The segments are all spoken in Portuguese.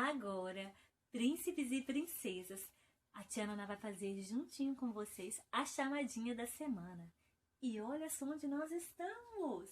Agora, príncipes e princesas, a tia Nana vai fazer juntinho com vocês a chamadinha da semana. E olha só onde nós estamos,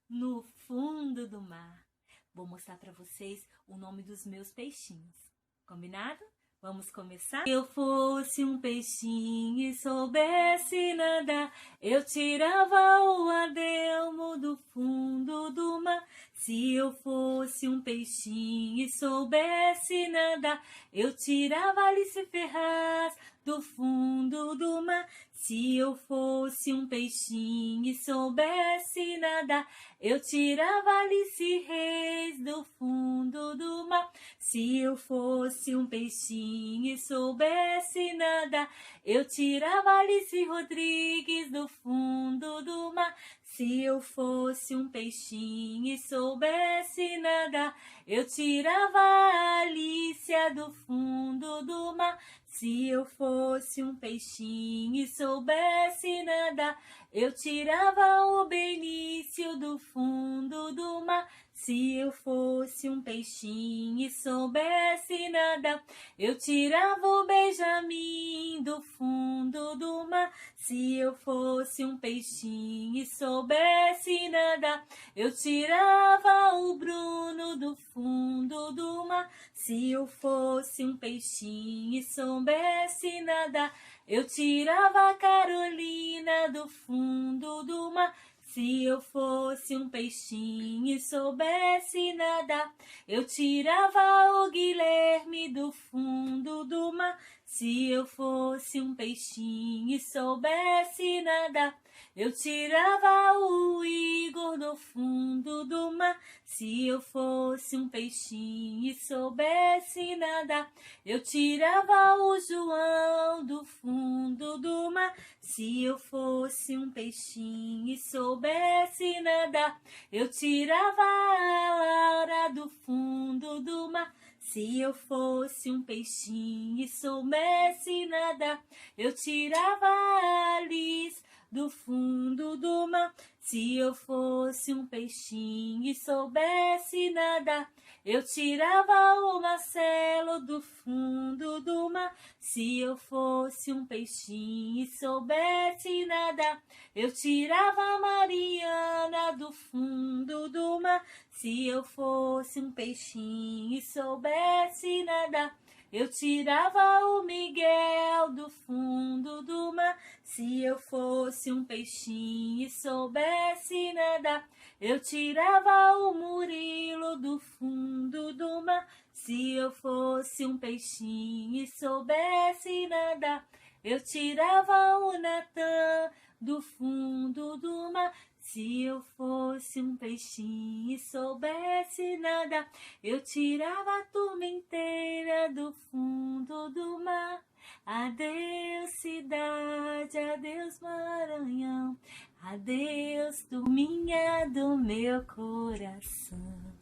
no fundo do mar. Vou mostrar para vocês o nome dos meus peixinhos. Combinado? Vamos começar? Se eu fosse um peixinho e soubesse nadar, eu tirava o adelmo do fundo do mar. Se eu fosse um peixinho e soubesse nadar, eu tirava Alice Ferraz do fundo do mar. Se eu fosse um peixinho e soubesse nadar, eu tirava Alice Reis do fundo do mar. Se eu fosse um peixinho e soubesse nadar, eu tirava Alice Rodrigues do fundo do mar. Se eu fosse um peixinho e soubesse nadar, eu tirava a Alicia do fundo do mar. Se eu fosse um peixinho e soubesse nadar, eu tirava o Benício do fundo do mar. Se eu fosse um peixinho e soubesse nadar, eu tirava o Benjamin do fundo do mar. Se eu fosse um peixinho e soubesse nadar, eu tirava o Bruno do fundo do mar. Se eu fosse um peixinho e soubesse nadar, eu tirava a Carolina do fundo do mar. Se eu fosse um peixinho e soubesse nadar, eu tirava o Guilherme do fundo do mar. Se eu fosse um peixinho e soubesse nadar, eu tirava o Igor do fundo do mar. Se eu fosse um peixinho e soubesse nadar, eu tirava o João do fundo do mar. Se eu fosse um peixinho e soubesse nadar, eu tirava a Laura do fundo do mar. Se eu fosse um peixinho e soubesse nadar, eu tirava a Alice do fundo do mar. Se eu fosse um peixinho e soubesse nadar, eu tirava o Marcelo do fundo do mar. Se eu fosse um peixinho e soubesse nadar, eu tirava a Mariana do fundo do mar. Se eu fosse um peixinho e soubesse nadar, eu tirava o Miguel do fundo do mar. Se eu fosse um peixinho e soubesse nadar, eu tirava o Murilo do fundo do mar. Se eu fosse um peixinho e soubesse nadar, eu tirava o Natan do fundo do mar. Se eu fosse um peixinho e soubesse nadar, eu tirava a turma inteira do fundo do mar. Adeus cidade, adeus Maranhão, adeus turminha do meu coração.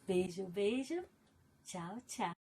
Beijo, beijo, tchau, tchau.